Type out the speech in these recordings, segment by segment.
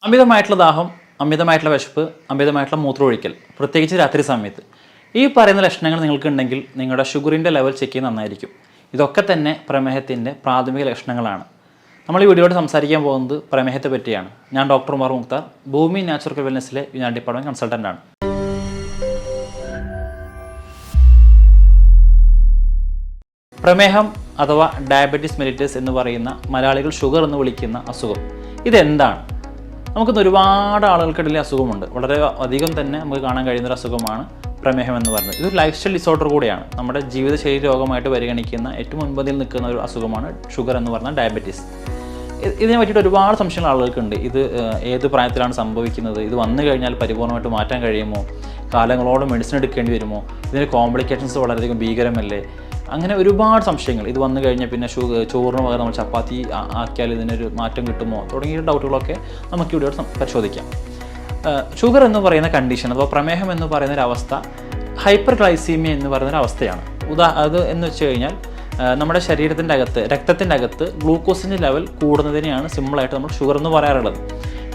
അമിതമായിട്ടുള്ള ദാഹം, അമിതമായിട്ടുള്ള വിശപ്പ്, അമിതമായിട്ടുള്ള മൂത്രമൊഴിക്കൽ, പ്രത്യേകിച്ച് രാത്രി സമയത്ത്. ഈ പറയുന്ന ലക്ഷണങ്ങൾ നിങ്ങൾക്കുണ്ടെങ്കിൽ നിങ്ങളുടെ ഷുഗറിൻ്റെ ലെവൽ ചെക്ക് ചെയ്യുന്നത് നന്നായിരിക്കും. ഇതൊക്കെ തന്നെ പ്രമേഹത്തിൻ്റെ പ്രാഥമിക ലക്ഷണങ്ങളാണ്. നമ്മൾ ഈ വീഡിയോയിൽ സംസാരിക്കാൻ പോകുന്നത് പ്രമേഹത്തെ പറ്റിയാണ്. ഞാൻ ഡോക്ടർ ഉമർ മുക്താർ, ഭൂമി നാച്ചുറൽ വെൽനസ്സിലെ യുണൈറ്റഡ് ഡിപ്പാർട്ട്മെൻറ്റ് കൺസൾട്ടൻ്റാണ്. പ്രമേഹം അഥവാ ഡയബറ്റീസ് മെലിറ്റസ് എന്ന് പറയുന്ന മലയാളികൾ ഷുഗർ എന്ന് വിളിക്കുന്ന അസുഖം ഇതെന്താണ്? നമുക്കിന്ന് ഒരുപാട് ആളുകൾക്കിടയിൽ അസുഖമുണ്ട്. വളരെ അധികം തന്നെ നമുക്ക് കാണാൻ കഴിയുന്നൊരു അസുഖമാണ് പ്രമേഹം എന്ന് പറയുന്നത്. ഇതൊരു ലൈഫ് സ്റ്റൈൽ ഡിസോർഡർ കൂടിയാണ്. നമ്മുടെ ജീവിതശൈലി രോഗമായിട്ട് പരിഗണിക്കുന്ന ഏറ്റവും മുൻപന്തിയിൽ നിൽക്കുന്ന ഒരു അസുഖമാണ് ഷുഗർ എന്ന് പറഞ്ഞാൽ ഡയബറ്റീസ്. ഇതിനെ പറ്റിയിട്ട് ഒരുപാട് സംശയങ്ങൾ ആളുകൾക്കുണ്ട്. ഇത് ഏത് പ്രായത്തിലാണ് സംഭവിക്കുന്നത്? ഇത് വന്നു കഴിഞ്ഞാൽ പരിപൂർണമായിട്ട് മാറ്റാൻ കഴിയുമോ? കാലങ്ങളോട് മെഡിസിൻ എടുക്കേണ്ടി വരുമോ? ഇതിൻ്റെ കോംപ്ലിക്കേഷൻസ് വളരെയധികം ഭീകരമല്ലേ? അങ്ങനെ ഒരുപാട് സംശയങ്ങൾ. ഇത് വന്നു കഴിഞ്ഞാൽ പിന്നെ ചോറിന് പകരം നമ്മൾ ചപ്പാത്തി ആക്കിയാൽ ഇതിനൊരു മാറ്റം കിട്ടുമോ തുടങ്ങിയ ഡൗട്ടുകളൊക്കെ നമുക്ക് ഇവിടെ പരിശോധിക്കാം. ഷുഗർ എന്ന് പറയുന്ന കണ്ടീഷൻ അഥവാ പ്രമേഹം എന്ന് പറയുന്ന ഒരു അവസ്ഥ ഹൈപ്പർ ഗ്ലൈസീമിയ എന്ന് പറയുന്ന ഒരു അവസ്ഥയാണ്. അത് എന്ന് വെച്ച് കഴിഞ്ഞാൽ നമ്മുടെ ശരീരത്തിൻ്റെ അകത്ത്, രക്തത്തിൻ്റെ അകത്ത് ഗ്ലൂക്കോസിൻ്റെ ലെവൽ കൂടുന്നതിനെയാണ് സിമ്പിളായിട്ട് നമ്മൾ ഷുഗർ എന്ന് പറയാറുള്ളത്.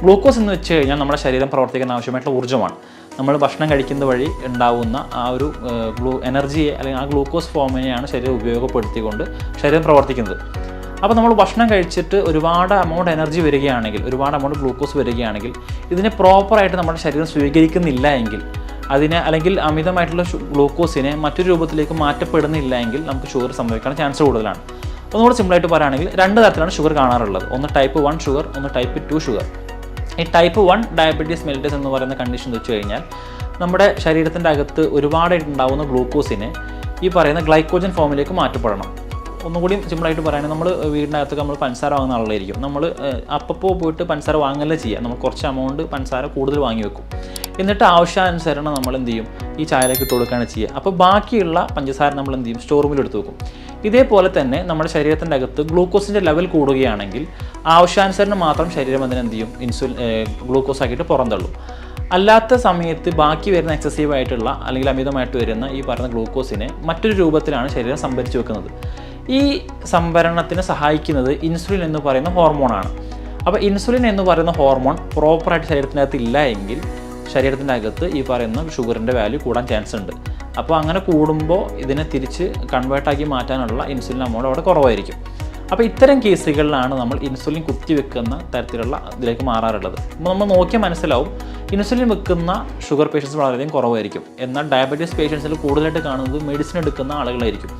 ഗ്ലൂക്കോസ് എന്ന് വെച്ച് കഴിഞ്ഞാൽ നമ്മുടെ ശരീരം പ്രവർത്തിക്കാൻ ആവശ്യമായിട്ടുള്ള ഊർജ്ജമാണ്. നമ്മൾ ഭക്ഷണം കഴിക്കുന്ന വഴി ഉണ്ടാവുന്ന ആ ഒരു എനർജിയെ അല്ലെങ്കിൽ ആ ഗ്ലൂക്കോസ് ഫോമിനെയാണ് ശരീരം ഉപയോഗപ്പെടുത്തിക്കൊണ്ട് ശരീരം പ്രവർത്തിക്കുന്നത്. അപ്പോൾ നമ്മൾ ഭക്ഷണം കഴിച്ചിട്ട് ഒരുപാട് എമൗണ്ട് എനർജി വരികയാണെങ്കിൽ, ഒരുപാട് എമൗണ്ട് ഗ്ലൂക്കോസ് വരികയാണെങ്കിൽ ഇതിനെ പ്രോപ്പറായിട്ട് നമ്മുടെ ശരീരം സ്വീകരിക്കുന്നില്ല എങ്കിൽ, അതിനെ അല്ലെങ്കിൽ അമിതമായിട്ടുള്ള ഗ്ലൂക്കോസിനെ മറ്റൊരു രൂപത്തിലേക്ക് മാറ്റപ്പെടുന്നില്ല എങ്കിൽ നമുക്ക് ഷുഗർ സംഭവിക്കാൻ ചാൻസ് കൂടുതലാണ്. ഒന്നുകൂടെ സിമ്പിളായിട്ട് പറയുകയാണെങ്കിൽ രണ്ട് തരത്തിലാണ് ഷുഗർ കാണാറുള്ളത്. ഒന്ന് ടൈപ്പ് 1 ഷുഗർ, ഒന്ന് ടൈപ്പ് 2 ഷുഗർ. ഈ ടൈപ്പ് 1 ഡയബറ്റീസ് മെലിറ്റസ് എന്ന് പറയുന്ന കണ്ടീഷൻ വെച്ച് കഴിഞ്ഞാൽ നമ്മുടെ ശരീരത്തിൻ്റെ അകത്ത് ഒരുപാടായിട്ടുണ്ടാകുന്ന ഗ്ലൂക്കോസിനെ ഈ പറയുന്ന ഗ്ലൈക്കോജൻ ഫോമിലേക്ക് മാറ്റപ്പെടണം. ഒന്നുകൂടി സിമ്പിളായിട്ട് പറയുകയാണെങ്കിൽ നമ്മൾ വീടിനകത്തൊക്കെ നമ്മൾ പഞ്ചസാര വാങ്ങുന്ന ആളുകളായിരിക്കും. നമ്മൾ അപ്പോൾ പോയിട്ട് പഞ്ചസാര വാങ്ങല്ലേ ചെയ്യുക. നമ്മൾ കുറച്ച് എമൗണ്ട് പഞ്ചസാര കൂടുതൽ വാങ്ങി വെക്കും. എന്നിട്ട് ആവശ്യാനുസരണം നമ്മൾ എന്ത് ചെയ്യും, ഈ ചായയിലേക്ക് ഇട്ട് കൊടുക്കുകയാണ് ചെയ്യുക. അപ്പോൾ ബാക്കിയുള്ള പഞ്ചസാര നമ്മൾ എന്ത് ചെയ്യും, സ്റ്റോർ റൂമിൽ എടുത്ത് വെക്കും. ഇതേപോലെ തന്നെ നമ്മുടെ ശരീരത്തിൻ്റെ അകത്ത് ഗ്ലൂക്കോസിൻ്റെ ലെവൽ കൂടുകയാണെങ്കിൽ ആവശ്യാനുസരണം മാത്രം ശരീരം അതിനെന്ത് ചെയ്യും, ഗ്ലൂക്കോസ് ആക്കിയിട്ട് പുറന്തള്ളും. അല്ലാത്ത സമയത്ത് ബാക്കി വരുന്ന എക്സസീവായിട്ടുള്ള അല്ലെങ്കിൽ അമിതമായിട്ട് വരുന്ന ഈ പറയുന്ന ഗ്ലൂക്കോസിനെ മറ്റൊരു രൂപത്തിലാണ് ശരീരം സംഭരിച്ചു വെക്കുന്നത്. ഈ സംഭരണത്തിന് സഹായിക്കുന്നത് ഇൻസുലിൻ എന്ന് പറയുന്ന ഹോർമോണാണ്. അപ്പോൾ ഇൻസുലിൻ എന്ന് പറയുന്ന ഹോർമോൺ പ്രോപ്പറായിട്ട് ശരീരത്തിനകത്ത് ഇല്ല എങ്കിൽ ശരീരത്തിൻ്റെ അകത്ത് ഈ പറയുന്ന ഷുഗറിൻ്റെ വാല്യൂ കൂടാൻ ചാൻസ് ഉണ്ട്. അപ്പോൾ അങ്ങനെ കൂടുമ്പോൾ ഇതിനെ തിരിച്ച് കൺവേർട്ടാക്കി മാറ്റാനുള്ള ഇൻസുലിൻ എമൗണ്ട് അവിടെ കുറവായിരിക്കും. അപ്പോൾ ഇത്തരം കേസുകളിലാണ് നമ്മൾ ഇൻസുലിൻ കുത്തിവെക്കുന്ന തരത്തിലുള്ള ഇതിലേക്ക് മാറാറുള്ളത്. അപ്പോൾ നമ്മൾ നോക്കിയാൽ മനസ്സിലാവും ഇൻസുലിൻ വെക്കുന്ന ഷുഗർ പേഷ്യൻസ് വളരെയധികം കുറവായിരിക്കും. എന്നാൽ ഡയബറ്റീസ് പേഷ്യൻസിൽ കൂടുതലായിട്ട് കാണുന്നത് മെഡിസിൻ എടുക്കുന്ന ആളുകളായിരിക്കും.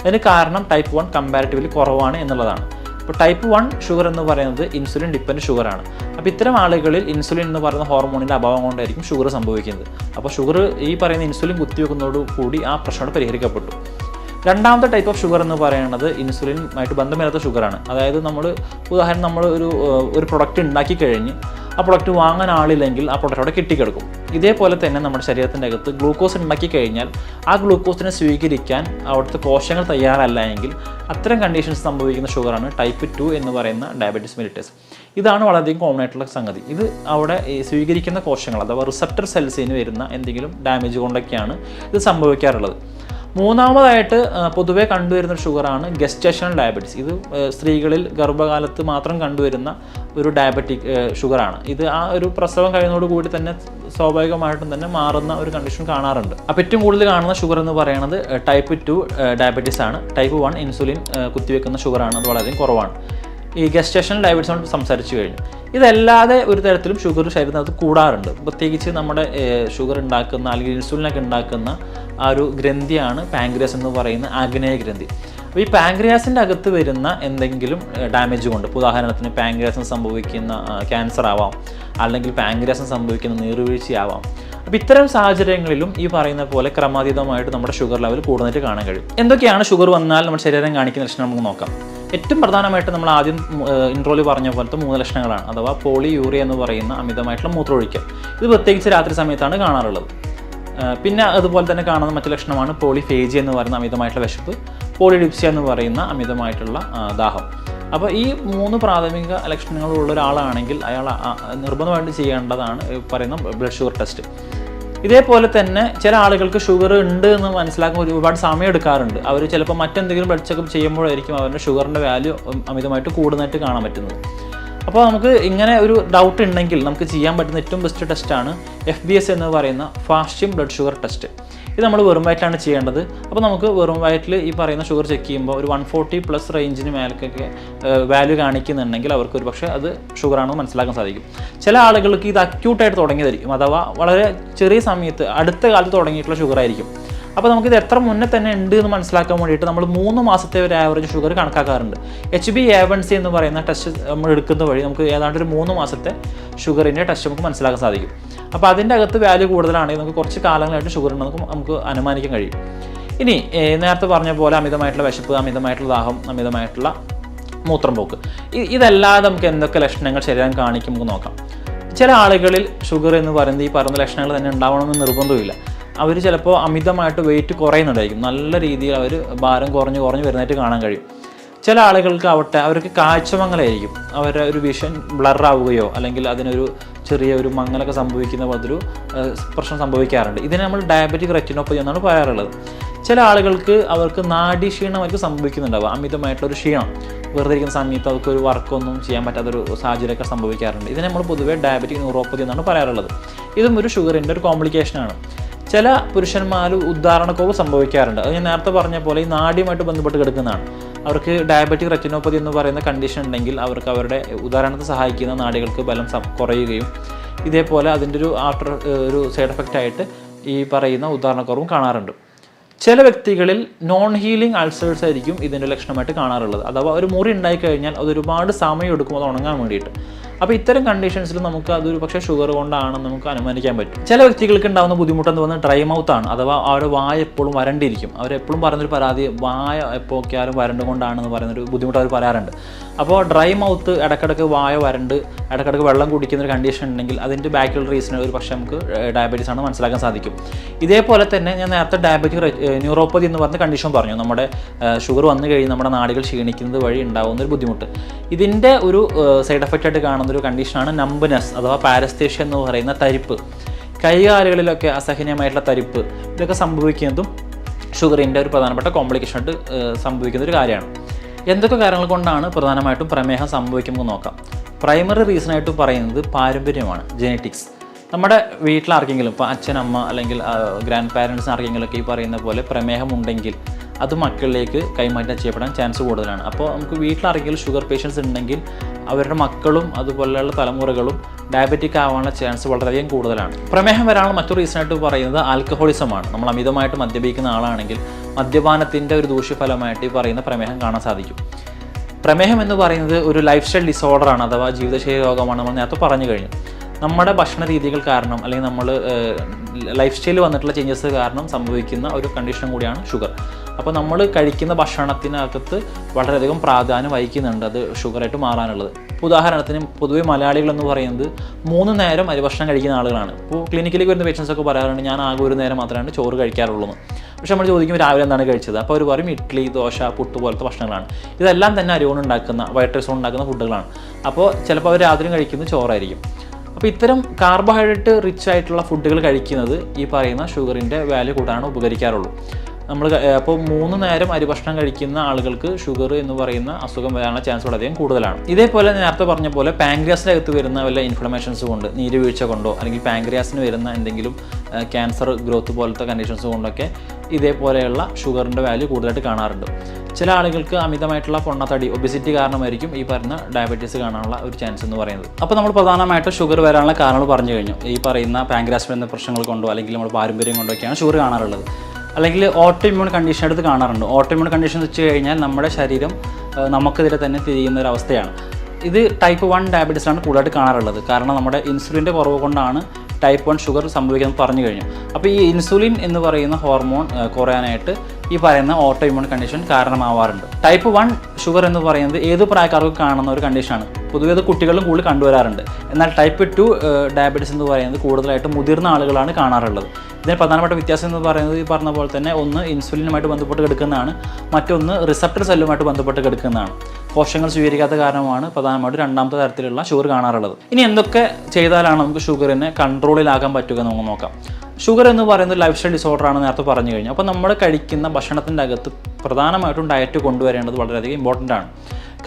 അതിന് കാരണം ടൈപ്പ് 1 കമ്പാരിറ്റീവ്ലി കുറവാണ് എന്നുള്ളതാണ്. ഇപ്പോൾ ടൈപ്പ് 1 ഷുഗർ എന്ന് പറയുന്നത് ഇൻസുലിൻ ഡിപ്പെൻഡ് ഷുഗറാണ്. അപ്പോൾ ഇത്തരം ആളുകളിൽ ഇൻസുലിൻ എന്ന് പറയുന്ന ഹോർമോണിൻ്റെ അഭാവം കൊണ്ടായിരിക്കും ഷുഗർ സംഭവിക്കുന്നത്. അപ്പോൾ ഷുഗർ ഈ പറയുന്ന ഇൻസുലിൻ കുത്തിവെക്കുന്നതോടുകൂടി ആ പ്രശ്നം പരിഹരിക്കപ്പെട്ടു. രണ്ടാമത്തെ ടൈപ്പ് ഓഫ് ഷുഗർ എന്ന് പറയുന്നത് ഇൻസുലിനുമായിട്ട് ബന്ധമില്ലാത്ത ഷുഗറാണ്. അതായത് ഉദാഹരണം നമ്മൾ ഒരു പ്രൊഡക്റ്റ് ഉണ്ടാക്കി കഴിഞ്ഞ് ആ പ്രൊഡക്റ്റ് വാങ്ങാൻ ആളില്ലെങ്കിൽ ആ പ്രൊഡക്റ്റ് അവിടെ കെട്ടിക്കിടക്കും. ഇതേപോലെ തന്നെ നമ്മുടെ ശരീരത്തിൻ്റെ അകത്ത് ഗ്ലൂക്കോസ് ഉണ്ടാക്കി കഴിഞ്ഞാൽ ആ ഗ്ലൂക്കോസിനെ സ്വീകരിക്കാൻ അവിടുത്തെ കോശങ്ങൾ തയ്യാറല്ല എങ്കിൽ അത്തരം കണ്ടീഷൻസ് സംഭവിക്കുന്ന ഷുഗറാണ് ടൈപ്പ് 2 എന്ന് പറയുന്ന ഡയബറ്റീസ് മെലിറ്റസ്. ഇതാണ് വളരെയധികം കോമൺ ആയിട്ടുള്ള സംഗതി. ഇത് അവിടെ സ്വീകരിക്കുന്ന കോശങ്ങൾ അഥവാ റിസപ്റ്റർ സെൽസിന് വരുന്ന എന്തെങ്കിലും ഡാമേജ് കൊണ്ടൊക്കെയാണ് ഇത് സംഭവിക്കാറുള്ളത്. മൂന്നാമതായിട്ട് പൊതുവേ കണ്ടുവരുന്ന ഷുഗറാണ് ഗസ്റ്റേഷണൽ ഡയബറ്റീസ്. ഇത് സ്ത്രീകളിൽ ഗർഭകാലത്ത് മാത്രം കണ്ടുവരുന്ന ഒരു ഡയബറ്റിക് ഷുഗറാണ്. ഇത് ആ ഒരു പ്രസവം കഴിയുന്നതോടുകൂടി തന്നെ സ്വാഭാവികമായിട്ടും തന്നെ മാറുന്ന ഒരു കണ്ടീഷൻ കാണാറുണ്ട്. അപ്പോൾ ഏറ്റവും കൂടുതൽ കാണുന്ന ഷുഗർ എന്ന് പറയുന്നത് ടൈപ്പ് 2 ഡയബറ്റീസ് ആണ്. ടൈപ്പ് 1 ഇൻസുലിൻ കുത്തിവെക്കുന്ന ഷുഗറാണ്. അത് വളരെയധികം കുറവാണ്. ഈ ഗസ്റ്റേഷണൽ ഡയബറ്റീസിനോട് സംസാരിച്ചു കഴിഞ്ഞു. ഇതല്ലാതെ ഒരു തരത്തിലും ഷുഗർ ശരീരത്തിനകത്ത് കൂടാറുണ്ട്. പ്രത്യേകിച്ച് നമ്മുടെ ഷുഗർ ഉണ്ടാക്കുന്ന അല്ലെങ്കിൽ ഇൻസുലിനൊക്കെ ഉണ്ടാക്കുന്ന ആ ഒരു ഗ്രന്ഥിയാണ് പാങ്ക്രിയാസ് എന്ന് പറയുന്ന ആഗ്നേയ ഗ്രന്ഥി. അപ്പോൾ ഈ പാങ്ക്രിയാസിൻ്റെ അകത്ത് വരുന്ന എന്തെങ്കിലും ഡാമേജ് കൊണ്ട്, ഉദാഹരണത്തിന് പാങ്ക്രിയാസിന് സംഭവിക്കുന്ന ക്യാൻസർ ആവാം, അല്ലെങ്കിൽ പാങ്ക്രിയാസിന് സംഭവിക്കുന്ന നീർവീഴ്ചയാവാം. അപ്പോൾ ഇത്തരം സാഹചര്യങ്ങളിലും ഈ പറയുന്ന പോലെ ക്രമാതീതമായിട്ട് നമ്മുടെ ഷുഗർ ലെവൽ കൂടുന്നതായിട്ട് കാണാൻ കഴിയും. എന്തൊക്കെയാണ് ഷുഗർ വന്നാൽ നമ്മുടെ ശരീരം കാണിക്കുന്ന ലക്ഷണം നമുക്ക് നോക്കാം. ഏറ്റവും പ്രധാനമായിട്ട് നമ്മൾ ആദ്യം ഇൻട്രോയിൽ പറഞ്ഞ പോലത്തെ 3 ലക്ഷണങ്ങളാണ്. അഥവാ പോളിയൂറിയ എന്ന് പറയുന്ന അമിതമായിട്ടുള്ള മൂത്രമൊഴിക്കൽ. ഇത് പ്രത്യേകിച്ച് രാത്രി സമയത്താണ് കാണാറുള്ളത്. പിന്നെ അതുപോലെ തന്നെ കാണുന്ന മറ്റു ലക്ഷണമാണ് പോളിഫേജിയ എന്ന് പറയുന്ന അമിതമായിട്ടുള്ള വിശപ്പ്, പോളിഡിപ്സിയ എന്ന് പറയുന്ന അമിതമായിട്ടുള്ള ദാഹം. അപ്പോൾ ഈ 3 പ്രാഥമിക ലക്ഷണങ്ങളുള്ള ഒരാളാണെങ്കിൽ അയാൾ നിർബന്ധമായിട്ട് ചെയ്യേണ്ടതാണ് പറയുന്ന ബ്ലഡ് ഷുഗർ ടെസ്റ്റ്. ഇതേപോലെ തന്നെ ചില ആളുകൾക്ക് ഷുഗർ ഉണ്ട് എന്ന് മനസ്സിലാക്കാൻ ഒരുപാട് സമയം എടുക്കാറുണ്ട്. അവർ ചിലപ്പോൾ മറ്റെന്തെങ്കിലും ബ്ലഡ് ചെക്കപ്പ് ചെയ്യുമ്പോഴായിരിക്കും അവരുടെ ഷുഗറിൻ്റെ വാല്യൂ അമിതമായിട്ട് കൂടുന്നതായിട്ട് കാണാൻ പറ്റുന്നത്. അപ്പോൾ നമുക്ക് ഇങ്ങനെ ഒരു ഡൗട്ട് ഉണ്ടെങ്കിൽ നമുക്ക് ചെയ്യാൻ പറ്റുന്ന ഏറ്റവും ബെസ്റ്റ് ടെസ്റ്റാണ് FBS എന്ന് പറയുന്ന ഫാസ്റ്റിംഗ് ബ്ലഡ് ഷുഗർ ടെസ്റ്റ്. ഇത് നമ്മൾ വെറും വയറ്റിലാണ് ചെയ്യേണ്ടത്. അപ്പോൾ നമുക്ക് വെറും വയറ്റിൽ ഈ പറയുന്ന ഷുഗർ ചെക്ക് ചെയ്യുമ്പോൾ ഒരു 140+ റേഞ്ചിന് മേലേക്കൊക്കെ വാല്യൂ കാണിക്കുന്നുണ്ടെങ്കിൽ അവർക്ക് ഒരു പക്ഷേ അത് ഷുഗറാണെന്ന് മനസ്സിലാക്കാൻ സാധിക്കും. ചില ആളുകൾക്ക് ഇത് അക്യൂട്ടായിട്ട് തുടങ്ങിയതായിരിക്കും, അഥവാ വളരെ ചെറിയ സമയത്ത് അടുത്ത കാലത്ത് തുടങ്ങിയിട്ടുള്ള ഷുഗർ ആയിരിക്കും. അപ്പോൾ നമുക്കിത് എത്ര മുന്നേ തന്നെ ഉണ്ട് എന്ന് മനസ്സിലാക്കാൻ വേണ്ടിയിട്ട് നമ്മൾ 3 മാസത്തെ ഒരു ആവറേജ് ഷുഗർ കണക്കാക്കാറുണ്ട്. HbA1c എന്ന് പറയുന്ന ടെസ്റ്റ് നമ്മൾ എടുക്കുന്ന വഴി നമുക്ക് ഏതാണ്ട് ഒരു 3 മാസത്തെ ഷുഗറിൻ്റെ ടെസ്റ്റ് നമുക്ക് മനസ്സിലാക്കാൻ സാധിക്കും. അപ്പോൾ അതിൻ്റെ അകത്ത് വാല്യൂ കൂടുതലാണെങ്കിൽ നമുക്ക് കുറച്ച് കാലങ്ങളായിട്ട് ഷുഗർ ഉണ്ടെന്ന് നമുക്ക് അനുമാനിക്കാൻ കഴിയും. ഇനി നേരത്തെ പറഞ്ഞ പോലെ അമിതമായിട്ടുള്ള വിശപ്പ്, അമിതമായിട്ടുള്ള ദാഹം, അമിതമായിട്ടുള്ള മൂത്രം പോക്ക്, ഇതല്ലാതെ നമുക്ക് എന്തൊക്കെ ലക്ഷണങ്ങൾ ശരീരം കാണിക്കും നമുക്ക് നോക്കാം. ചില ആളുകളിൽ ഷുഗർ എന്ന് പറയുന്നത് ഈ പറയുന്ന ലക്ഷണങ്ങൾ തന്നെ ഉണ്ടാവണമെന്ന് നിർബന്ധമില്ല. അവർ ചിലപ്പോൾ അമിതമായിട്ട് വെയിറ്റ് കുറയുന്നുണ്ടായിരിക്കും, നല്ല രീതിയിൽ അവർ ഭാരം കുറഞ്ഞ് വരുന്നതായിട്ട് കാണാൻ കഴിയും. ചില ആളുകൾക്ക് ആവട്ടെ അവർക്ക് കാഴ്ചമങ്ങലായിരിക്കും, അവരുടെ ഒരു വിഷൻ ബ്ലറാവുകയോ അല്ലെങ്കിൽ അതിനൊരു ചെറിയൊരു മങ്ങലൊക്കെ സംഭവിക്കുന്ന പോലത്തൊരു പ്രശ്നം സംഭവിക്കാറുണ്ട്. ഇതിനെ നമ്മൾ ഡയബറ്റിക് റെറ്റിനോപ്പതി എന്നാണ് പറയാറുള്ളത്. ചില ആളുകൾക്ക് അവർക്ക് നാഡീക്ഷീണം അവർക്ക് സംഭവിക്കുന്നുണ്ടാവുക, അമിതമായിട്ടുള്ളൊരു ക്ഷീണം, വെറുതെ ഇരിക്കുന്ന സമയത്ത് അവർക്ക് ഒരു വർക്കൊന്നും ചെയ്യാൻ പറ്റാത്തൊരു സാഹചര്യമൊക്കെ സംഭവിക്കാറുണ്ട്. ഇതിനെ നമ്മൾ പൊതുവേ ഡയബറ്റിക് ന്യൂറോപ്പതി എന്നാണ് പറയാറുള്ളത്. ഇതും ഒരു ഷുഗറിൻ്റെ ഒരു കോംപ്ലിക്കേഷനാണ്. ചില പുരുഷന്മാർ ഉദാഹരണക്കുറവ് സംഭവിക്കാറുണ്ട്. അത് ഞാൻ നേരത്തെ പറഞ്ഞ പോലെ ഈ നാഡിയുമായിട്ട് ബന്ധപ്പെട്ട് കിടക്കുന്നതാണ്. അവർക്ക് ഡയബറ്റിക് റെറ്റിനോപ്പതി എന്ന് പറയുന്ന കണ്ടീഷൻ ഉണ്ടെങ്കിൽ അവർക്ക് അവരുടെ ഉദാഹരണത്തെ സഹായിക്കുന്ന നാഡികൾക്ക് ബലം കുറയുകയും ഇതേപോലെ അതിൻ്റെ ഒരു സൈഡ് എഫക്റ്റ് ആയിട്ട് ഈ പറയുന്ന ഉദാഹരണക്കുറവും കാണാറുണ്ട്. ചില വ്യക്തികളിൽ നോൺ ഹീലിംഗ് അൾസേഴ്സ് ആയിരിക്കും ഇതിൻ്റെ ലക്ഷണമായിട്ട് കാണാറുള്ളത്. അഥവാ ഒരു മുറി ഉണ്ടായിക്കഴിഞ്ഞാൽ അതൊരുപാട് സമയം എടുക്കും അത് ഉണങ്ങാൻ വേണ്ടിയിട്ട്. അപ്പോൾ ഇത്തരം കണ്ടീഷൻസിൽ നമുക്ക് അതൊരു പക്ഷേ ഷുഗർ കൊണ്ടാണെന്ന് നമുക്ക് അനുമാനിക്കാൻ പറ്റും. ചില വ്യക്തികൾക്ക് ഉണ്ടാകുന്ന ബുദ്ധിമുട്ടെന്ന് പറഞ്ഞാൽ ഡ്രൈ മൗത്ത് ആണ്, അഥവാ അവരുടെ വായ എപ്പോഴും വരണ്ടിരിക്കും. അവരെപ്പോഴും പറയുന്നൊരു പരാതി വായ എപ്പോൾ നോക്കിയാലും വരണ്ട് കൊണ്ടാണെന്ന് പറയുന്നൊരു ബുദ്ധിമുട്ട് അവർ പറയാറുണ്ട്. അപ്പോൾ ഡ്രൈ മൗത്ത്, ഇടയ്ക്കിടയ്ക്ക് വായ വരണ്ട്, ഇടയ്ക്കിടയ്ക്ക് വെള്ളം കുടിക്കുന്ന ഒരു കണ്ടീഷൻ ഉണ്ടെങ്കിൽ അതിൻ്റെ ബാക്കിയുള്ള റീസൺ ഒരു പക്ഷേ നമുക്ക് ഡയബറ്റീസ് ആണ് മനസ്സിലാക്കാൻ സാധിക്കും. ഇതേപോലെ തന്നെ ഞാൻ നേരത്തെ ഡയബറ്റിക് ന്യൂറോപ്പതി എന്ന് പറഞ്ഞ കണ്ടീഷൻ പറഞ്ഞു. നമ്മുടെ ഷുഗർ വന്നു കഴിഞ്ഞ് നമ്മുടെ നാഡികൾ ക്ഷീണിക്കുന്നത് വഴി ഉണ്ടാകുന്ന ഒരു ബുദ്ധിമുട്ട്. ഇതിൻ്റെ ഒരു സൈഡ് എഫക്റ്റ് ആയിട്ട് കാണുന്ന ഒരു കണ്ടീഷനാണ് നംബ്നെസ് അഥവാ പാരസ്തേഷ്യ എന്ന് പറയുന്ന തരിപ്പ്. കൈകാലുകളിലൊക്കെ അസഹനീയമായിട്ടുള്ള തരിപ്പ്, ഇതൊക്കെ സംഭവിക്കുന്നതും ഷുഗറിൻ്റെ ഒരു പ്രധാനപ്പെട്ട കോംപ്ലിക്കേഷനായിട്ട് സംഭവിക്കുന്ന ഒരു കാര്യമാണ്. എന്തൊക്കെ കാര്യങ്ങൾ കൊണ്ടാണ് പ്രധാനമായിട്ടും പ്രമേഹം സംഭവിക്കുന്നത് നോക്കാം. പ്രൈമറി റീസണായിട്ട് പറയുന്നത് പാരമ്പര്യമാണ്, ജെനറ്റിക്സ്. നമ്മുടെ വീട്ടിലാർക്കെങ്കിലും, ഇപ്പോൾ അച്ഛൻ, അമ്മ അല്ലെങ്കിൽ ഗ്രാൻഡ് പാരൻസിന് ആർക്കെങ്കിലുമൊക്കെ ഈ പറയുന്ന പോലെ പ്രമേഹം ഉണ്ടെങ്കിൽ അത് മക്കളിലേക്ക് കൈമാറ്റം ചെയ്യപ്പെടാൻ ചാൻസ് കൂടുതലാണ്. അപ്പോൾ നമുക്ക് വീട്ടിലാർക്കെങ്കിലും ഷുഗർ പേഷ്യൻസ് ഉണ്ടെങ്കിൽ അവരുടെ മക്കളും അതുപോലെയുള്ള തലമുറകളും ഡയബറ്റിക് ആവാനുള്ള ചാൻസ് വളരെയധികം കൂടുതലാണ്. പ്രമേഹം വരാനുള്ള മറ്റൊരു റീസണായിട്ട് പറയുന്നത് ആൽക്കഹോളിസമാണ്. നമ്മൾ അമിതമായിട്ട് മദ്യപിക്കുന്ന ആളാണെങ്കിൽ മദ്യപാനത്തിൻ്റെ ഒരു ദൂഷ്യഫലമായിട്ട് ഈ പറയുന്ന പ്രമേഹം കാണാൻ സാധിക്കും. പ്രമേഹം എന്ന് പറയുന്നത് ഒരു ലൈഫ് സ്റ്റൈൽ ഡിസോർഡറാണ്, അഥവാ ജീവിതശൈലി രോഗമാണ്. നമ്മൾ നേരത്തെ പറഞ്ഞു കഴിഞ്ഞു. നമ്മുടെ ഭക്ഷണ രീതികൾ കാരണം അല്ലെങ്കിൽ നമ്മൾ ലൈഫ് സ്റ്റൈലിൽ വന്നിട്ടുള്ള ചേഞ്ചസ് കാരണം സംഭവിക്കുന്ന ഒരു കണ്ടീഷൻ കൂടിയാണ് ഷുഗർ. അപ്പോൾ നമ്മൾ കഴിക്കുന്ന ഭക്ഷണത്തിനകത്ത് വളരെയധികം പ്രാധാന്യം വഹിക്കുന്നുണ്ട് അത് ഷുഗറായിട്ട് മാറാനുള്ളത്. ഉദാഹരണത്തിന് പൊതുവെ മലയാളികൾ എന്ന് പറയുന്നത് 3 നേരം അരിഭക്ഷണം കഴിക്കുന്ന ആളുകളാണ്. ഇപ്പോൾ ക്ലിനിക്കിലേക്ക് വരുന്ന പേഷ്യൻസൊക്കെ പറയാറുണ്ട് ഞാൻ ആകെ ഒരു നേരം മാത്രമാണ് ചോറ് കഴിക്കാറുള്ളൂ. പക്ഷെ നമ്മൾ ചോദിക്കുമ്പോൾ രാവിലെ എന്താണ് കഴിച്ചത്, അപ്പോൾ അവർ പറയും ഇഡ്ഡലി, ദോശ, പുട്ട് പോലത്തെ ഭക്ഷണങ്ങളാണ്. ഇതെല്ലാം തന്നെ അരി കൊണ്ട് ഉണ്ടാക്കുന്ന, വൈറ്റ് റൈസ് കൊണ്ട് ഉണ്ടാക്കുന്ന ഫുഡുകളാണ്. അപ്പോൾ ചിലപ്പോൾ അവർ രാത്രി കഴിക്കുന്നത് ചോറായിരിക്കും. അപ്പോൾ ഇത്തരം കാർബോഹൈഡ്രേറ്റ് റിച്ച് ആയിട്ടുള്ള ഫുഡുകൾ കഴിക്കുന്നത് ഈ പറയുന്ന ഷുഗറിൻ്റെ വാല്യൂ കൂട്ടാനാണ് ഉപകരിക്കാറുള്ളൂ. നമ്മൾ അപ്പോൾ 3 നേരം അരിഭക്ഷണം കഴിക്കുന്ന ആളുകൾക്ക് ഷുഗർ എന്ന് പറയുന്ന അസുഖം വരാനുള്ള ചാൻസ് വളരെയധികം കൂടുതലാണ്. ഇതേപോലെ നേരത്തെ പറഞ്ഞ പോലെ പാങ്ക്രിയാസിൻ്റെ അകത്ത് വരുന്ന വല്ല ഇൻഫ്ലമേഷൻസ് കൊണ്ട്, നീരുവീഴ്ച കൊണ്ടോ അല്ലെങ്കിൽ പാങ്ക്രിയാസിന് വരുന്ന എന്തെങ്കിലും ക്യാൻസർ ഗ്രോത്ത് പോലത്തെ കണ്ടീഷൻസ് കൊണ്ടൊക്കെ ഇതേപോലെയുള്ള ഷുഗറിൻ്റെ വാല്യൂ കൂടുതലായിട്ട് കാണാറുണ്ട്. ചില ആളുകൾക്ക് അമിതമായിട്ടുള്ള പൊണ്ണത്തടി, ഒബിസിറ്റി കാരണമായിരിക്കും ഈ പറയുന്ന ഡയബറ്റീസ് കാണാനുള്ള ഒരു ചാൻസ് എന്ന് പറയുന്നത്. അപ്പോൾ നമ്മൾ പ്രധാനമായിട്ട് ഷുഗർ വരാനുള്ള കാരണങ്ങൾ പറഞ്ഞു കഴിഞ്ഞു. ഈ പറയുന്ന പാങ്ക്രിയാസ് വരുന്ന പ്രശ്നങ്ങൾ കൊണ്ടോ അല്ലെങ്കിൽ നമ്മുടെ പാരമ്പര്യം കൊണ്ടൊക്കെയാണ് ഷുഗർ കാണാറുള്ളത്. അല്ലെങ്കിൽ ഓട്ടോ ഇമ്മ്യൂൺ കണ്ടീഷൻ എടുത്ത് കാണാറുണ്ട്. ഓട്ടോ ഇമ്മ്യൂൺ കണ്ടീഷൻ എന്ന് വെച്ച് കഴിഞ്ഞാൽ നമ്മുടെ ശരീരം നമുക്കെതിരെ തന്നെ തിരിയുന്ന ഒരു അവസ്ഥയാണ്. ഇത് ടൈപ്പ് 1 ഡയബറ്റീസാണ് കൂടുതലായിട്ട് കാണാറുള്ളത്. കാരണം നമ്മുടെ ഇൻസുലിൻ്റെ കുറവ് കൊണ്ടാണ് ടൈപ്പ് 1 ഷുഗർ സംഭവിക്കുന്നത് പറഞ്ഞു കഴിഞ്ഞു. അപ്പോൾ ഈ ഇൻസുലിൻ എന്ന് പറയുന്ന ഹോർമോൺ കുറയാനായിട്ട് ഈ പറയുന്ന ഓട്ടോ ഇമ്മ്യൂൺ കണ്ടീഷൻ കാരണമാവാറുണ്ട്. ടൈപ്പ് 1 ഷുഗർ എന്ന് പറയുന്നത് ഏത് പ്രായക്കാർക്കും കാണുന്ന ഒരു കണ്ടീഷനാണ്. പൊതുവേ അത് കുട്ടികളും കൂടുതൽ കണ്ടുവരാറുണ്ട്. എന്നാൽ ടൈപ്പ് 2 ഡയബറ്റീസ് എന്ന് പറയുന്നത് കൂടുതലായിട്ട് മുതിർന്ന ആളുകളാണ് കാണാറുള്ളത്. ഇതിന് പ്രധാനപ്പെട്ട വ്യത്യാസം എന്ന് പറയുന്നത് ഈ പറഞ്ഞ പോലെ തന്നെ ഒന്ന് ഇൻസുലിനുമായിട്ട് ബന്ധപ്പെട്ട് കിടക്കുന്നതാണ്, മറ്റൊന്ന് റിസപ്റ്റർ സെല്ലുമായിട്ട് ബന്ധപ്പെട്ട് കിടക്കുന്നതാണ്. പോഷകങ്ങൾ സ്വീകരിക്കാത്ത കാരണമാണ് പ്രധാനമായിട്ടും രണ്ടാമത്തെ തരത്തിലുള്ള ഷുഗർ കാണാറുള്ളത്. ഇനി എന്തൊക്കെ ചെയ്താലാണ് നമുക്ക് ഷുഗറിനെ കൺട്രോളിലാക്കാൻ പറ്റുക എന്ന് നമുക്ക് നോക്കാം. ഷുഗർ എന്ന് പറയുന്നത് ലൈഫ് സ്റ്റൈൽ ഡിസോർഡർ ആണെന്ന് നേരത്തെ പറഞ്ഞു കഴിഞ്ഞു. അപ്പോൾ നമ്മൾ കഴിക്കുന്ന ഭക്ഷണത്തിൻ്റെ അകത്ത് പ്രധാനമായിട്ടും ഡയറ്റ് കൊണ്ടുവരേണ്ടത് വളരെയധികം ഇമ്പോർട്ടൻ്റ് ആണ്.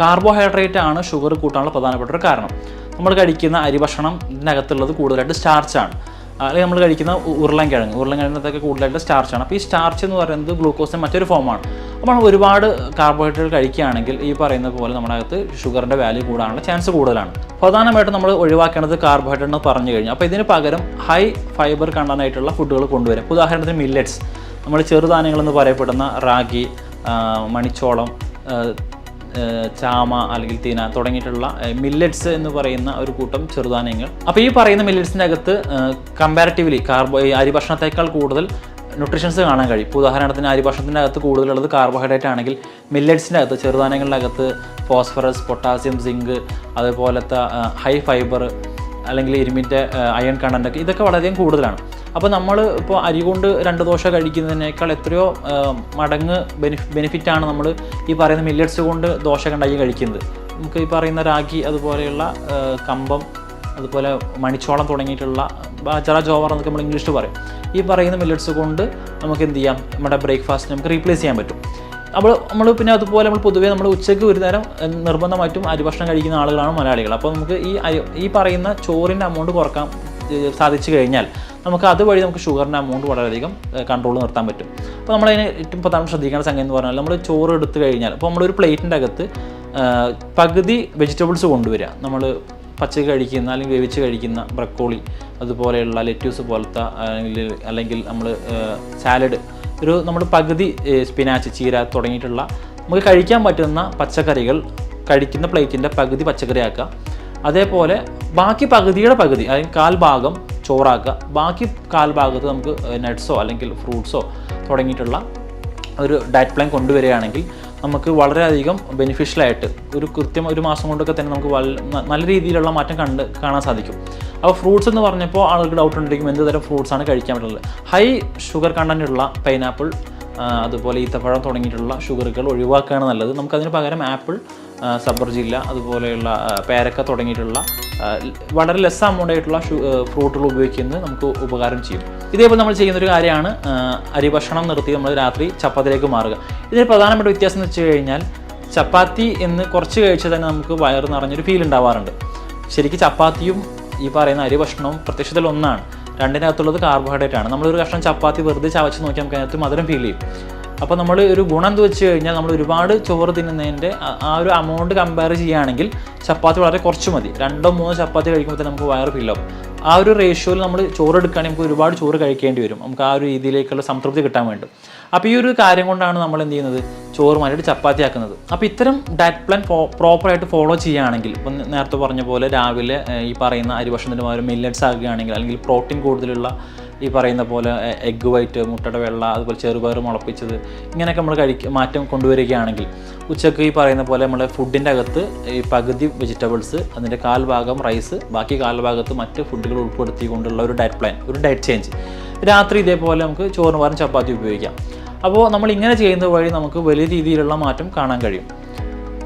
കാർബോഹൈഡ്രേറ്റ് ആണ് ഷുഗർ കൂട്ടാനുള്ള പ്രധാനപ്പെട്ട ഒരു കാരണം. നമ്മൾ കഴിക്കുന്ന അരി ഭക്ഷണത്തിനകത്തുള്ളത് കൂടുതലായിട്ട് സ്റ്റാർച്ചാണ്. അല്ലെങ്കിൽ നമ്മൾ കഴിക്കുന്ന ഉരുളൻകിഴങ്ങൊക്കെ കൂടുതലായിട്ട് സ്റ്റാർച്ചാണ്. അപ്പോൾ ഈ സ്റ്റാർച്ച് എന്ന് പറയുന്നത് ഗ്ലൂക്കോസിൻ്റെ മറ്റൊരു ഫോമാണ്. അപ്പോൾ ഒരുപാട് കാർബോഹൈഡ്രേറ്റ് കഴിക്കുകയാണെങ്കിൽ ഈ പറയുന്ന പോലെ നമ്മുടെ അകത്ത് ഷുഗറിൻ്റെ വാല്യൂ കൂടാനുള്ള ചാൻസ് കൂടുതലാണ്. പ്രധാനമായിട്ടും നമ്മൾ ഒഴിവാക്കേണ്ടത് കാർബോഹൈഡ്രേറ്റ് എന്ന് പറഞ്ഞു കഴിഞ്ഞാൽ, അപ്പോൾ ഇതിന് പകരം ഹൈ ഫൈബർ കണ്ടന്റ് ആയിട്ടുള്ള ഫുഡുകൾ കൊണ്ടുവരാം. ഉദാഹരണത്തിന് മില്ലറ്റ്സ്, നമ്മൾ ചെറുധാന്യങ്ങളെന്ന് പറയപ്പെടുന്ന റാഗി, മണിച്ചോളം, ചാമ അല്ലെങ്കിൽ തീന തുടങ്ങിയിട്ടുള്ള മില്ലറ്റ്സ് എന്ന് പറയുന്ന ഒരു കൂട്ടം ചെറുധാന്യങ്ങൾ. അപ്പോൾ ഈ പറയുന്ന മില്ലറ്റ്സിൻ്റെ അകത്ത് കമ്പാരിറ്റീവ്ലി അരി ഭക്ഷണത്തേക്കാൾ കൂടുതൽ ന്യൂട്രീഷൻസ് കാണാൻ കഴിയും. ഇപ്പോൾ ഉദാഹരണത്തിന് അരി ഭക്ഷണത്തിൻ്റെ അകത്ത് കൂടുതലുള്ളത് കാർബോഹൈഡ്രേറ്റ് ആണെങ്കിൽ മില്ലറ്റ്സിൻ്റെ അകത്ത് ചെറുധാന്യങ്ങളുടെ അകത്ത് ഫോസ്ഫറസ്, പൊട്ടാസ്യം, സിങ്ക്, അതുപോലത്തെ ഹൈ ഫൈബർ അല്ലെങ്കിൽ ഇരുമ്പിൻ്റെ അയൺ കണ്ടൻറ്റൊക്കെ ഇതൊക്കെ വളരെയധികം കൂടുതലാണ്. അപ്പോൾ നമ്മൾ ഇപ്പോൾ അരി കൊണ്ട് 2 ദോശ കഴിക്കുന്നതിനേക്കാൾ എത്രയോ മടങ്ങ് ബെനിഫിറ്റാണ് നമ്മൾ ഈ പറയുന്ന മില്ലറ്റ്സ് കൊണ്ട് ദോശ കണ്ടായി കഴിക്കുന്നത്. നമുക്ക് ഈ പറയുന്ന റാഗി, അതുപോലെയുള്ള കമ്പം, അതുപോലെ മണിച്ചോളം തുടങ്ങിയിട്ടുള്ള ബാജറ, ജോവർ എന്നൊക്കെ നമ്മൾ ഇംഗ്ലീഷിൽ പറയും. ഈ പറയുന്ന മില്ലറ്റ്സ് കൊണ്ട് നമുക്ക് എന്ത് ചെയ്യാം, നമ്മുടെ ബ്രേക്ക്ഫാസ്റ്റ് നമുക്ക് റീപ്ലേസ് ചെയ്യാൻ പറ്റും. അപ്പോൾ നമ്മൾ പിന്നെ അതുപോലെ നമ്മൾ പൊതുവേ നമ്മൾ ഉച്ചയ്ക്ക് ഒരു നേരം നിർബന്ധമായിട്ടും അരി ഭക്ഷണം കഴിക്കുന്ന ആളുകളാണ് മലയാളികൾ. അപ്പോൾ നമുക്ക് ഈ പറയുന്ന ചോറിൻ്റെ അമൗണ്ട് കുറക്കാൻ സാധിച്ചു കഴിഞ്ഞാൽ നമുക്ക് അതുവഴി നമുക്ക് ഷുഗറിൻ്റെ അമൗണ്ട് വളരെയധികം കൺട്രോൾ നിർത്താൻ പറ്റും. അപ്പോൾ നമ്മളതിന് ഏറ്റവും പ്രധാനം ശ്രദ്ധിക്കേണ്ട സംഗതി എന്ന് പറഞ്ഞാൽ, നമ്മൾ ചോറ് എടുത്തു കഴിഞ്ഞാൽ അപ്പോൾ നമ്മളൊരു പ്ലേറ്റിൻ്റെ അകത്ത് പകുതി വെജിറ്റബിൾസ് കൊണ്ടുവരിക. നമ്മൾ പച്ചക്ക് കഴിക്കുന്ന അല്ലെങ്കിൽ വേവിച്ച് കഴിക്കുന്ന ബ്രക്കോളി, അതുപോലെയുള്ള ലെറ്റ്യൂസ് പോലത്തെ അല്ലെങ്കിൽ നമ്മൾ സാലഡ്, നമ്മൾ പകുതി സ്പിനാച്ച്, ചീര തുടങ്ങിയിട്ടുള്ള നമുക്ക് കഴിക്കാൻ പറ്റുന്ന പച്ചക്കറികൾ കഴിക്കുന്ന പ്ലേറ്റിൻ്റെ പകുതി പച്ചക്കറി ആക്കുക. അതേപോലെ ബാക്കി പകുതിയുടെ പകുതി, അല്ലെങ്കിൽ 1/4 ഭാഗം ചോറാക്കുക. ബാക്കി 1/4 ഭാഗത്ത് നമുക്ക് നട്ട്സോ അല്ലെങ്കിൽ ഫ്രൂട്ട്സോ തുടങ്ങിയിട്ടുള്ള ഒരു ഡയറ്റ് പ്ലാൻ കൊണ്ടുവരികയാണെങ്കിൽ നമുക്ക് വളരെയധികം ബെനിഫിഷ്യലായിട്ട് കൃത്യം 1 മാസം കൊണ്ടൊക്കെ തന്നെ നമുക്ക് നല്ല രീതിയിലുള്ള മാറ്റം കാണാൻ സാധിക്കും. അപ്പോൾ ഫ്രൂട്ട്സ് എന്ന് പറഞ്ഞപ്പോൾ ആളുകൾക്ക് ഡൗട്ട് ഉണ്ടെങ്കിൽ എന്ത് തരം ഫ്രൂട്ട്സാണ് കഴിക്കാൻ പറ്റുന്നത്. ഹൈ ഷുഗർ കണ്ടൻറ്റുള്ള പൈനാപ്പിൾ, അതുപോലെ ഈത്തപ്പഴം തുടങ്ങിയിട്ടുള്ള ഷുഗറുകൾ ഒഴിവാക്കുകയാണ് നല്ലത്. നമുക്കതിന് പകരം ആപ്പിൾ, സബർജില്ല, അതുപോലെയുള്ള പേരക്ക തുടങ്ങിയിട്ടുള്ള വളരെ ലെസ് എമൗണ്ട് ആയിട്ടുള്ള ഫ്രൂട്ടുകൾ ഉപയോഗിക്കുന്നത് നമുക്ക് ഉപകാരം ചെയ്യും. ഇതേപോലെ നമ്മൾ ചെയ്യുന്നൊരു കാര്യമാണ് അരി ഭക്ഷണം നിർത്തി നമ്മൾ രാത്രി ചപ്പാത്തിയിലേക്ക് മാറുക. ഇതിന് പ്രധാനപ്പെട്ട വ്യത്യാസം എന്ന് വെച്ച് കഴിഞ്ഞാൽ, ചപ്പാത്തി എന്ന് കുറച്ച് കഴിച്ചാൽ തന്നെ നമുക്ക് വയറ് നിറഞ്ഞൊരു ഫീൽ ഉണ്ടാവാറുണ്ട്. ശരിക്കും ചപ്പാത്തിയും ഈ പറയുന്ന അരി ഭക്ഷണവും പ്രത്യക്ഷത്തിൽ ഒന്നാണ്. രണ്ടിനകത്തുള്ളത് കാർബോഹൈഡ്രേറ്റ് ആണ്. നമ്മളൊരു കഷ്ണം ചപ്പാത്തി വെറുതെ ചവച്ച് നോക്കി നമുക്ക് അതിനകത്ത് മധുരം ഫീൽ ചെയ്യും. അപ്പോൾ നമ്മൾ ഒരു ഗുണം എന്ന് വെച്ച് കഴിഞ്ഞാൽ, നമ്മൾ ഒരുപാട് ചോറ് തിന്നുന്നതിൻ്റെ ആ ഒരു അമൗണ്ട് കമ്പയർ ചെയ്യുകയാണെങ്കിൽ ചപ്പാത്തി വളരെ കുറച്ച് മതി. 2-3 ചപ്പാത്തി കഴിക്കുമ്പോൾ തന്നെ നമുക്ക് വയറ് ഫില്ലാവും. ആ ഒരു റേഷ്യോയിൽ നമ്മൾ ചോറ് എടുക്കുകയാണെങ്കിൽ നമുക്ക് ഒരുപാട് ചോറ് കഴിക്കേണ്ടി വരും, നമുക്ക് ആ ഒരു രീതിയിലേക്കുള്ള സംതൃപ്തി കിട്ടാൻ വേണ്ടി. അപ്പോൾ ഈ ഒരു കാര്യം കൊണ്ടാണ് നമ്മൾ എന്ത് ചെയ്യുന്നത്, ചോറ് മാറ്റിയിട്ട് ചപ്പാത്തി ആക്കുന്നത്. അപ്പോൾ ഇത്തരം ഡയറ്റ് പ്ലാൻ പ്രോപ്പറായിട്ട് ഫോളോ ചെയ്യുകയാണെങ്കിൽ, ഇപ്പം നേരത്തെ പറഞ്ഞ പോലെ രാവിലെ ഈ പറയുന്ന അരി ഭക്ഷണത്തിന് പകരം മില്ലറ്റ്സ് ആകുകയാണെങ്കിൽ, അല്ലെങ്കിൽ പ്രോട്ടീൻ കൂടുതലുള്ള ഈ പറയുന്ന പോലെ എഗ്ഗ് വൈറ്റ്, മുട്ടയുടെ വെള്ള, അതുപോലെ ചെറുപയർ മുളപ്പിച്ചത്, ഇങ്ങനെയൊക്കെ നമ്മൾ മാറ്റം കൊണ്ടുവരികയാണെങ്കിൽ ഉച്ചക്ക് ഈ പറയുന്ന പോലെ നമ്മുടെ ഫുഡിൻ്റെ അകത്ത് ഈ പകുതി വെജിറ്റബിൾസ്, അതിൻ്റെ 1/4 ഭാഗം റൈസ്, ബാക്കി 1/4 ഭാഗത്ത് മറ്റ് ഫുഡുകൾ ഉൾപ്പെടുത്തിക്കൊണ്ടുള്ള ഒരു ഡയറ്റ് പ്ലാൻ, ഒരു ഡയറ്റ് ചേഞ്ച്. രാത്രി ഇതേപോലെ നമുക്ക് ചോറിന് പകരം ചപ്പാത്തി ഉപയോഗിക്കാം. അപ്പോൾ നമ്മൾ ഇങ്ങനെ ചെയ്യുന്നത് വഴി നമുക്ക് വലിയ രീതിയിലുള്ള മാറ്റം കാണാൻ കഴിയും.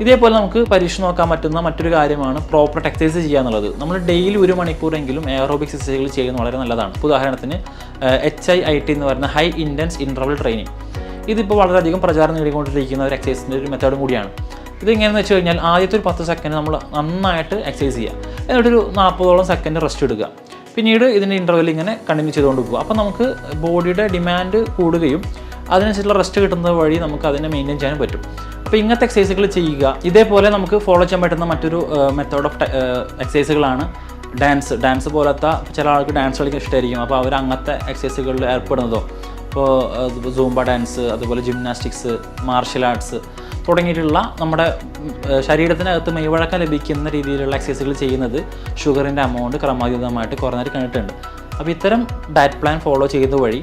ഇതേപോലെ നമുക്ക് പരീക്ഷ നോക്കാൻ പറ്റുന്ന മറ്റൊരു കാര്യമാണ് പ്രോപ്പർ എക്സസൈസ് ചെയ്യുക എന്നുള്ളത്. നമ്മൾ ഡെയിലി 1 മണിക്കൂറെങ്കിലും എയറോബിക്സ് എക്സസൈസുകൾ ചെയ്യുന്നത് വളരെ നല്ലതാണ്. ഉദാഹരണത്തിന് HIIT എന്ന് പറയുന്ന ഹൈ ഇൻറ്റൻസ് ഇൻ്റർവൽ ട്രെയിനിങ്. ഇതിപ്പോൾ വളരെയധികം പ്രചാരം നേടിക്കൊണ്ടിരിക്കുന്ന ഒരു എക്സസൈസിൻ്റെ ഒരു മെത്തേഡും കൂടിയാണ്. ഇതെങ്ങനെയാണെന്ന് വെച്ച് കഴിഞ്ഞാൽ, ആദ്യത്തെ ഒരു 10 സെക്കൻഡ് നമ്മൾ നന്നായിട്ട് എക്സസൈസ് ചെയ്യുക, എന്നിട്ടൊരു 40ഓളം സെക്കൻഡ് റെസ്റ്റ് എടുക്കുക. പിന്നീട് ഇതിൻ്റെ ഇൻ്റർവെൽ ഇങ്ങനെ കണ്ടിന്യൂ ചെയ്തുകൊണ്ട് പോകുക. അപ്പോൾ നമുക്ക് ബോഡിയുടെ ഡിമാൻഡ് കൂടുകയും അതിനനുസരിച്ചുള്ള റെസ്റ്റ് കിട്ടുന്നത് വഴി നമുക്ക് അതിനെ മെയിൻറ്റെയിൻ ചെയ്യാൻ പറ്റും. അപ്പോൾ ഇങ്ങനത്തെ എക്സസൈസുകൾ ചെയ്യുക. ഇതേപോലെ നമുക്ക് ഫോളോ ചെയ്യാൻ പറ്റുന്ന മറ്റൊരു മെത്തേഡ് ഓഫ് എക്സസൈസുകളാണ് ഡാൻസ് പോലത്തെ. ചില ആൾക്ക് ഡാൻസ് കളിക്കാൻ ഇഷ്ടമായിരിക്കും, അപ്പോൾ അവർ അങ്ങനത്തെ എക്സസൈസുകളിൽ ഏർപ്പെടുന്നതോ, ഇപ്പോൾ സൂംബ ഡാൻസ്, അതുപോലെ ജിംനാസ്റ്റിക്സ്, മാർഷ്യൽ ആർട്സ് തുടങ്ങിയിട്ടുള്ള നമ്മുടെ ശരീരത്തിനകത്ത് മെയ്വഴക്കം ലഭിക്കുന്ന രീതിയിലുള്ള എക്സസൈസുകൾ ചെയ്യുന്നത് ഷുഗറിൻ്റെ അമൗണ്ട് ക്രമാതീതമായിട്ട് കുറഞ്ഞിട്ട് കണ്ടിട്ടുണ്ട്. അപ്പോൾ ഇത്തരം ഡയറ്റ് പ്ലാൻ ഫോളോ ചെയ്യുന്നത് വഴി,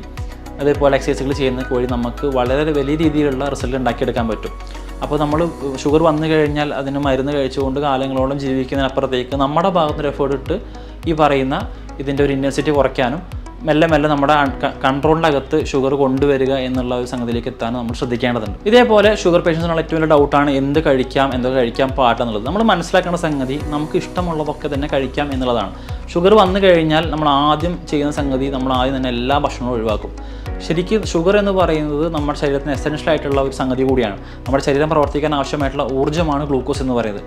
അതേപോലെ എക്സസൈസുകൾ ചെയ്യുന്നത് വഴി നമുക്ക് വളരെ വലിയ രീതിയിലുള്ള റിസൾട്ട് ഉണ്ടാക്കിയെടുക്കാൻ പറ്റും. അപ്പോൾ നമ്മൾ ഷുഗർ വന്നു കഴിഞ്ഞാൽ അതിന് മരുന്ന് കഴിച്ചുകൊണ്ട് കാലങ്ങളോളം ജീവിക്കുന്നതിനപ്പുറത്തേക്ക് നമ്മുടെ ഭാഗത്തൊരു എഫേർട്ട് ഇട്ട് ഈ പറയുന്ന ഇതിൻ്റെ ഒരു ഇൻറ്റൻസിറ്റി കുറയ്ക്കാനും മെല്ലെ നമ്മുടെ കൺട്രോളിൻ്റെ അകത്ത് ഷുഗർ കൊണ്ടുവരിക എന്നുള്ള ഒരു സംഗതിയിലേക്ക് എത്താനും നമ്മൾ ശ്രദ്ധിക്കേണ്ടതുണ്ട്. ഇതേപോലെ ഷുഗർ പേഷ്യൻസിനുള്ള ഏറ്റവും വലിയ ഡൗട്ടാണ് എന്ത് കഴിക്കാം, എന്തൊക്കെ കഴിക്കാൻ പാടില്ലെന്നുള്ളത്. നമ്മൾ മനസ്സിലാക്കേണ്ട സംഗതി നമുക്ക് ഇഷ്ടമുള്ളതൊക്കെ തന്നെ കഴിക്കാം എന്നുള്ളതാണ്. ഷുഗർ വന്നു കഴിഞ്ഞാൽ നമ്മൾ ആദ്യം ചെയ്യുന്ന സംഗതി, നമ്മൾ ആദ്യം തന്നെ എല്ലാ ഭക്ഷണവും ഒഴിവാക്കും. ശരിക്കും ഷുഗർ എന്ന് പറയുന്നത് നമ്മുടെ ശരീരത്തിന് എസെൻഷ്യൽ ആയിട്ടുള്ള ഒരു സംഗതി കൂടിയാണ്. നമ്മുടെ ശരീരം പ്രവർത്തിക്കാൻ ആവശ്യമായിട്ടുള്ള ഊർജ്ജമാണ് ഗ്ലൂക്കോസ് എന്ന് പറയുന്നത്.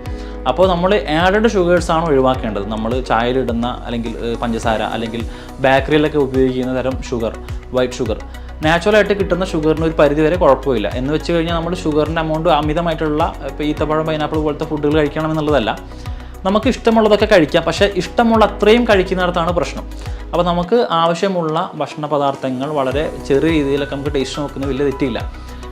അപ്പോൾ നമ്മൾ ആഡഡ് ഷുഗേഴ്സാണ് ഒഴിവാക്കേണ്ടത്. നമ്മൾ ചായയിലിടുന്ന അല്ലെങ്കിൽ പഞ്ചസാര അല്ലെങ്കിൽ ബേക്കറിയിലൊക്കെ ഉപയോഗിക്കുന്ന തരം ഷുഗർ, വൈറ്റ് ഷുഗർ, നാച്ചുറലായിട്ട് കിട്ടുന്ന ഷുഗറിന് ഒരു പരിധി വരെ കുഴപ്പമില്ല. എന്ന് വെച്ച് കഴിഞ്ഞാൽ നമ്മൾ ഷുഗറിൻ്റെ എമൗണ്ട് അമിതമായിട്ടുള്ള ഇപ്പോൾ ഈത്തപ്പഴം, പൈനാപ്പിൾ പോലത്തെ ഫുഡുകൾ കഴിക്കണം എന്നുള്ളതല്ല. നമുക്ക് ഇഷ്ടമുള്ളതൊക്കെ കഴിക്കാം, പക്ഷേ ഇഷ്ടമുള്ള അത്രയും കഴിക്കുന്നിടത്താണ് പ്രശ്നം. അപ്പോൾ നമുക്ക് ആവശ്യമുള്ള ഭക്ഷണ പദാർത്ഥങ്ങൾ വളരെ ചെറിയ രീതിയിലൊക്കെ നമുക്ക് ടേസ്റ്റ് നോക്കുന്നത് വലിയ തെറ്റില്ല.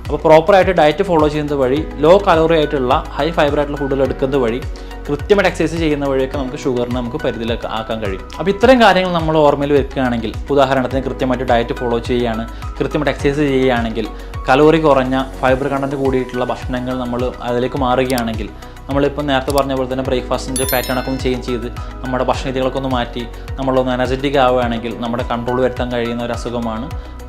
അപ്പോൾ പ്രോപ്പറായിട്ട് ഡയറ്റ് ഫോളോ ചെയ്യുന്നത് വഴി, ലോ കലോറി ആയിട്ടുള്ള ഹൈ ഫൈബർ ആയിട്ടുള്ള ഫുഡുകൾ എടുക്കുന്നത് വഴി, കൃത്യമായിട്ട് എക്സസൈസ് ചെയ്യുന്ന വഴിയൊക്കെ നമുക്ക് ഷുഗറിനെ നമുക്ക് പരിധിയിലൊക്കെ ആക്കാൻ കഴിയും. അപ്പോൾ ഇത്തരം കാര്യങ്ങൾ നമ്മൾ ഓർമ്മയിൽ വെക്കുകയാണെങ്കിൽ, ഉദാഹരണത്തിന് കൃത്യമായിട്ട് ഡയറ്റ് ഫോളോ ചെയ്യുകയാണ്, കൃത്യമായിട്ട് എക്സസൈസ് ചെയ്യുകയാണെങ്കിൽ, കലോറി കുറഞ്ഞ ഫൈബർ കണ്ടൻറ്റ് കൂടിയിട്ടുള്ള ഭക്ഷണങ്ങൾ നമ്മൾ അതിലേക്ക് മാറുകയാണെങ്കിൽ, നമ്മളിപ്പോൾ നേരത്തെ പറഞ്ഞ പോലെ തന്നെ ബ്രേക്ക്ഫാസ്റ്റിൻ്റെ പാറ്റേണൊക്കെ ഒന്ന് ചേഞ്ച് ചെയ്ത് നമ്മുടെ ഭക്ഷണ രീതികളൊക്കെ ഒന്ന് മാറ്റി നമ്മളൊന്ന് എനർജറ്റിക് ആവുകയാണെങ്കിൽ നമ്മുടെ കൺട്രോൾ വരുത്താൻ കഴിയുന്ന ഒരു അസുഖമാണ്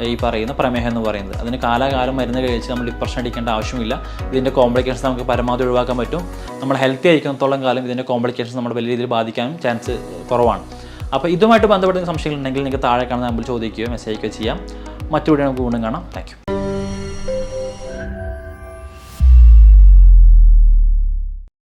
ഈ പറയുന്ന പ്രമേഹം എന്ന് പറയുന്നത്. അതിന് കാലാകാലം മരുന്ന് കഴിച്ച് നമ്മൾ ഡിപ്രഷൻ അടിക്കേണ്ട ആവശ്യമില്ല. ഇതിൻ്റെ കോംപ്ലിക്കേഷൻസ് നമുക്ക് പരമാവധി ഒഴിവാക്കാൻ പറ്റും. നമ്മൾ ഹെൽത്തി ആയിരിക്കുന്നിടത്തോളം കാലം ഇതിൻ്റെ കോംപ്ലിക്കേഷൻസ് നമ്മുടെ വലിയ രീതിയിൽ ബാധിക്കാനും ചാൻസ് കുറവാണ്. അപ്പോൾ ഇതുമായിട്ട് ബന്ധപ്പെട്ട സംശയങ്ങളുണ്ടെങ്കിൽ നിങ്ങൾക്ക് താഴെ കാണുന്ന നമ്പറിൽ ചോദിക്കുകയോ മെസ്സേജ് അയക്കുകയോ ചെയ്യാം. മറ്റു വീഡിയോ നമുക്ക് വീണ്ടും കാണാം. Thank you.